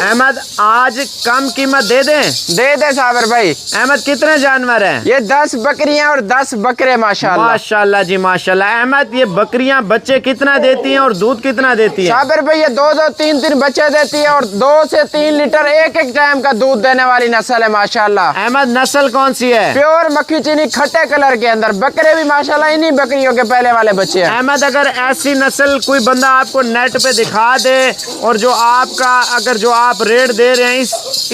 अहमद आज कम कीमत दे दे साबिर भाई। अहमद कितने जानवर हैं? ये 10 बकरियां और 10 बकरे माशाल्लाह। माशाल्लाह जी माशाल्लाह। अहमद ये बकरियां बच्चे कितना देती हैं और दूध कितना देती हैं? साबिर भाई ये 2-2 3-3 बच्चे देती है और 2 से 3 लीटर एक टाइम का दूध देने वाली नस्ल है माशाल्लाह। अहमद नस्ल कौन सी है? प्योर मक्खी चीनी खट्टे कलर के अंदर। बकरे भी माशाल्लाह इन्हीं बकरियों के पहले वाले बच्चे हैं। अहमद अगर ऐसी नस्ल कोई बंदा आपको नेट पे दिखा दे और जो आपका अगर जो आप रेट दे रहे हैं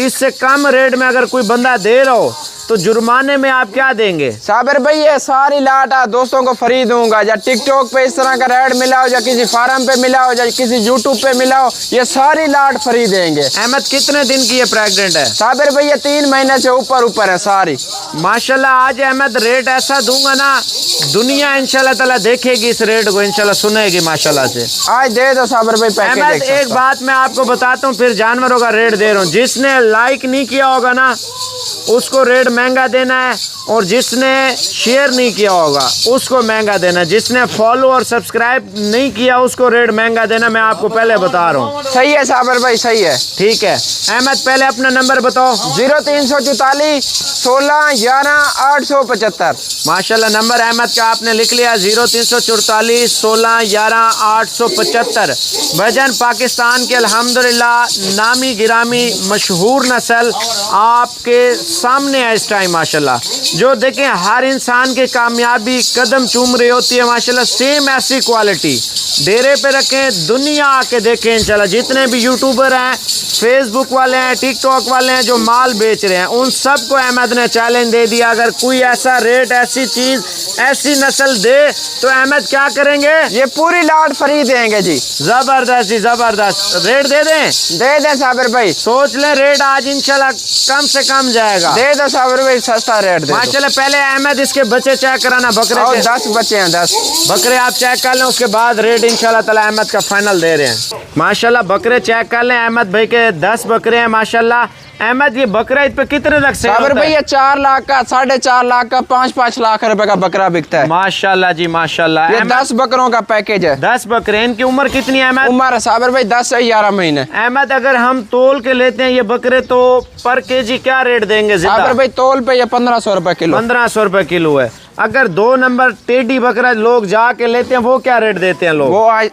इससे कम रेट में अगर कोई बंदा दे रहा हो तो जुर्माने में आप क्या देंगे? साबिर भाई ये सारी लाट दोस्तों को फ्री दूंगा। या टिकटॉक पे इस तरह का रेट मिला हो, या किसी फार्म पे मिला हो, या किसी यूट्यूब पे मिला हो, ये सारी लाट फ्री देंगे। अहमद कितने दिन की ये प्रेग्नेंट है? साबिर भाई ये 3 महीने से ऊपर है सारी। माशाल्लाह आज अहमद रेट ऐसा दूंगा ना दुनिया इंशाल्लाह ताला देखेगी इस रेट को, इंशाल्लाह सुनेगी माशाल्लाह से। आज दे दो साबिर भाई पैकेज। अहमद एक बात मैं आपको बताता हूँ फिर जानवरों का रेट दे रहा हूँ। जिसने लाइक नहीं किया होगा ना उसको रेट महंगा देना है और जिसने शेयर नहीं किया होगा उसको महंगा देना है। जिसने फॉलो और सब्सक्राइब नहीं किया उसको रेट महंगा देना। मैं आपको पहले बता रहा हूँ। सही है साबिर भाई सही है। ठीक है अहमद पहले अपना नंबर बताओ। 0344 16 11 875। माशाल्लाह नंबर अहमद का आपने लिख लिया 0344 16 11 875। भजन पाकिस्तान के अल्हम्दुलिल्लाह नामी गिरामी मशहूर नस्ल आपके सामने है इस टाइम माशाल्लाह। जो देखें हर इंसान की कामयाबी कदम चूम रही होती है माशाल्लाह। सेम ऐसी क्वालिटी डेरे पे रखें दुनिया आके देखें इंशाल्लाह। जितने भी यूट्यूबर हैं फेसबुक वाले हैं टिकटॉक वाले हैं जो माल बेच रहे हैं उन सबको अहमद ने चैलेंज दे दिया अगर कोई ऐसा रेट ऐसी चीज ऐसी नस्ल दे तो अहमद क्या करेंगे? ये पूरी लाट फ्री देंगे जी। जबरदस्त जी जबरदस्त। रेट दे दें साबिर भाई। सोच ले रेट आज इंशाल्लाह कम से कम जाएगा। दे दो साबिर भाई सस्ता रेट दे माशाल्लाह। पहले अहमद इसके बच्चे चेक कराना बकरे के। 10 बच्चे हैं 10 बकरे आप चेक कर लें उसके बाद रेट इंशाल्लाह ताला अहमद का फाइनल दे रहे हैं। माशाल्लाह बकरे चेक कर लें अहमद भाई के 10 बकरे हैं माशाल्लाह। अहमद ये बकरा इस पे कितने तक सेल होता है? भैया 4 लाख का 4.5 लाख का 5-5 लाख रुपए का बकरा बिकता है। माशाल्लाह जी माशाल्लाह। ये 10 बकरों का पैकेज है। 10 बकरे। इनकी उम्र कितनी है अहमद? उम्र साबिर भाई 10 से 11 महीने। अहमद अगर हम तोल के लेते हैं ये बकरे तो पर केजी क्या रेट देंगे? साबिर भाई तोल पे ये 1500 रुपए किलो। 1500 रुपए किलो है। अगर 2 नंबर टेढ़ी बकरा लोग जाके लेते हैं वो क्या रेट देते हैं लोग? वो आज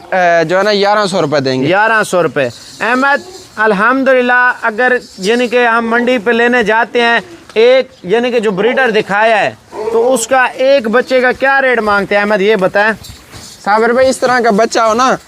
जो है ना 1100 रुपए देंगे। 1100 रुपए। अहमद अल्हम्दुलिल्लाह अगर यानी कि हम मंडी पे लेने जाते हैं एक यानी कि जो ब्रीडर दिखाया है तो उसका एक बच्चे का क्या रेट मांगते हैं अहमद ये बताएं। साबिर भाई इस तरह का बच्चा हो ना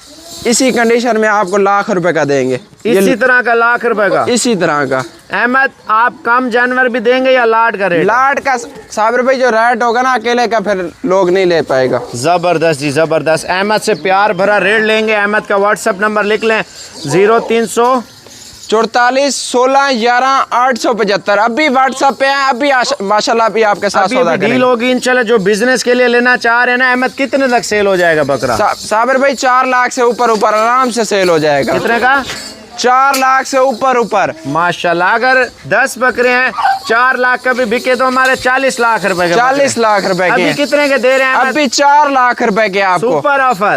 इसी कंडीशन में आपको लाख रुपए का देंगे। इसी तरह का लाख रुपए का? इसी तरह का। अहमद आप कम जानवर भी देंगे या लाट का रेट? लाट का साबिर भाई जो रेट होगा ना अकेले का फिर लोग नहीं ले पाएगा। जबरदस्त जी जबरदस्त। अहमद से प्यार भरा रेट लेंगे। अहमद का व्हाट्सएप नंबर लिख लें 0344 16 11 875। अभी व्हाट्सएप पे है अभी माशाल्लाह अभी आपके साथ सौदा डील होगी इंशाल्लाह। जो बिजनेस के लिए लेना चाह रहे हैं ना अहमद कितने तक सेल हो जाएगा बकरा? साबिर भाई 4 लाख से ऊपर आराम से सेल हो जाएगा। कितने का? 4 लाख से ऊपर माशाल्लाह। अगर 10 बकरे हैं 4 लाख का भी बिके तो हमारे 40 लाख रुपए के 40 लाख रुपए के। अभी कितने के दे रहे हैं? अभी 4 लाख रुपए के आपको।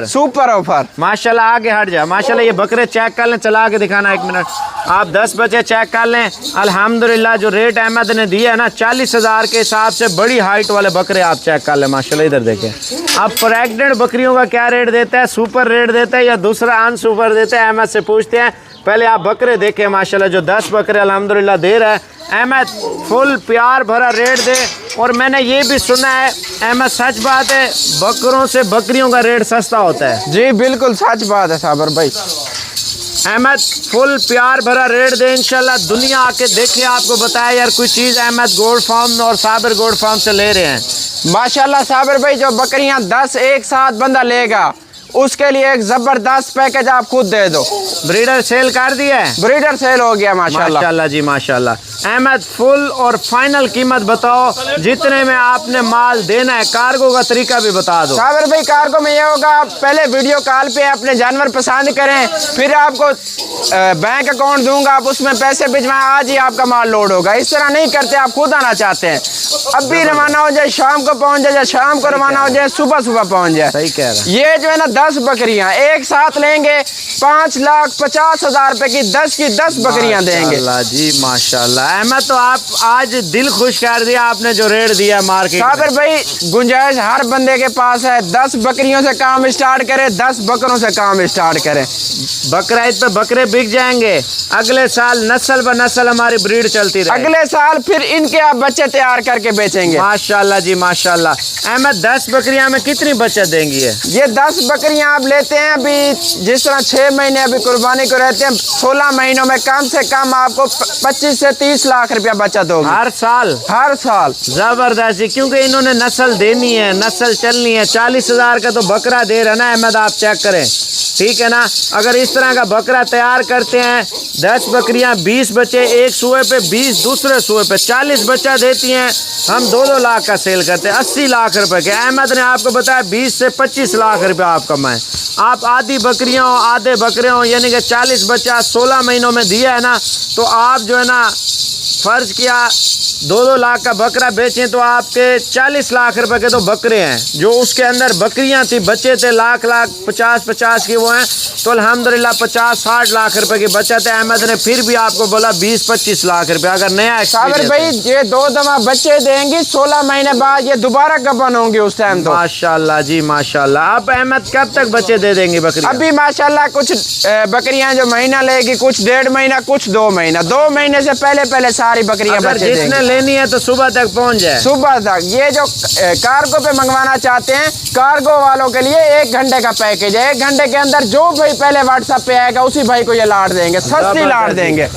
सुपर ऑफर माशाल्लाह। आगे हट जा माशाल्लाह। ये बकरे चेक कर लें चला के दिखाना 1 मिनट। आप 10 बच्चे चेक कर लें अल्हम्दुलिल्लाह। जो रेट अहमद ने दिया है ना 40,000 के हिसाब से बड़ी हाइट वाले बकरे आप चेक कर लें माशाल्लाह। इधर देखें अब प्रेग्नेंट बकरियों का क्या रेट देता है? सुपर रेट देता है या दूसरा अनसुपर देता है? अहमद से पूछते हैं। पहले आप बकरे देखें माशाल्लाह। जो 10 बकरे अल्हम्दुलिल्लाह दे रहा है अहमद फुल प्यार भरा रेट दे। और मैंने ये भी सुना है अहमद सच बात है बकरों से बकरियों का रेट सस्ता होता है? जी बिल्कुल सच बात है साबिर भाई। अहमद फुल प्यार भरा रेट दे इंशाल्लाह। दुनिया आके देखे आपको बताया यार कोई चीज़ अहमद गोल्ड फार्म और साबिर गोल्ड फार्म से ले रहे हैं माशाल्लाह। साबिर भाई जो बकरियां 10 एक साथ बंदा लेगा उसके लिए एक जबरदस्त पैकेज आप खुद दे दो। ब्रीडर सेल कर दिया है? ब्रीडर सेल हो गया माशाल्लाह। माशाल्लाह जी माशाल्लाह। अहमद फुल और फाइनल कीमत बताओ जितने में आपने माल देना है। कार्गो का तरीका भी बता दो। साबिर भाई कार्गो में ये होगा पहले वीडियो कॉल पे अपने जानवर पसंद करें फिर आपको बैंक अकाउंट दूंगा आप उसमें पैसे भिजवाएं आज ही आपका माल लोड होगा। इस तरह नहीं करते आप खुद आना चाहते हैं अभी रवाना हो जाए शाम को पहुंच जाए, शाम को रवाना हो जाए सुबह सुबह पहुंच जाए। सही कह रहे हैं। ये जो है ना 10 बकरियां एक साथ लेंगे 5,50,000 रुपए की 10 बकरियां देंगे। माशाल्लाह जी माशाल्लाह। अहमद तो आप आज दिल खुश कर दिया आपने जो रेट दिया मार्केट में। साबिर भाई गुंजाइश हर बंदे के पास है, 10 बकरियों से काम स्टार्ट करे, 10 बकरों से काम स्टार्ट करें। बकरा ईद पे बकरे बिक जाएंगे, अगले साल नस्ल ब नस्ल हमारी ब्रीड चलती रहे। अगले साल फिर इनके आप बच्चे तैयार करके बेचेंगे। माशाल्लाह जी माशाल्लाह। अहमद 10 बकरियां में कितनी बचत देंगी है? ये 10 बकरियां आप लेते हैं अभी जिस तरह 6 महीने अभी कुर्बानी को रहते हैं, 16 महीनों में कम से कम आपको 25 से 30 लाख रुपया बचत होगी हर साल। हर साल। जबरदस्ती, क्योंकि इन्होंने नस्ल देनी है, नस्ल चलनी है। 40,000 का तो बकरा दे रहा ना अहमद, आप चेक करें, ठीक है ना। अगर इस तरह का बकरा तैयार करते हैं, 10 बकरियां 20 बच्चे एक सूए पे, 20 दूसरे सूए पे, 40 बच्चा देती हैं। हम 2-2 लाख का सेल करते हैं, 80 लाख रुपए के। अहमद ने आपको बताया 20 से 25 लाख रुपए आप कमाएं। आप आधी बकरियां हो आधे बकरे हो, यानी कि 40 बच्चा 16 महीनों में दिया है ना, तो आप जो है ना फर्ज किया 2-2 लाख का बकरा बेचें तो आपके 40 लाख रुपए के तो बकरे हैं। जो उसके अंदर बकरियां थी, बच्चे थे लाख 50 की, वो हैं तो अल्हम्दुलिल्लाह 50-60 लाख रुपए की बचत है। अहमद ने फिर भी आपको बोला 20-25 लाख रुपए। अगर नया साबिर भाई ये 2 दफा बच्चे देंगी, 16 महीने बाद ये दोबारा गबन होंगे उस टाइम तो। माशाल्लाह जी माशाल्लाह। अब अहमद कब तक बच्चे दे देंगे बकरी? अभी माशाल्लाह कुछ बकरियां जो महीना लेगी, कुछ 1.5 महीना, कुछ 2 महीना। 2 महीने से पहले सारी बकरियां अगर बच्चे जिसने देंगी। लेनी है तो सुबह तक पहुंच जाए। सुबह तक। ये जो कार्गो पे मंगवाना चाहते हैं, कार्गो वालों के लिए 1 घंटे का पैकेज है। 1 घंटे के अंदर जो भाई पहले व्हाट्सएप पे आएगा उसी भाई को ये लाट देंगे, सस्ती लाट देंगे।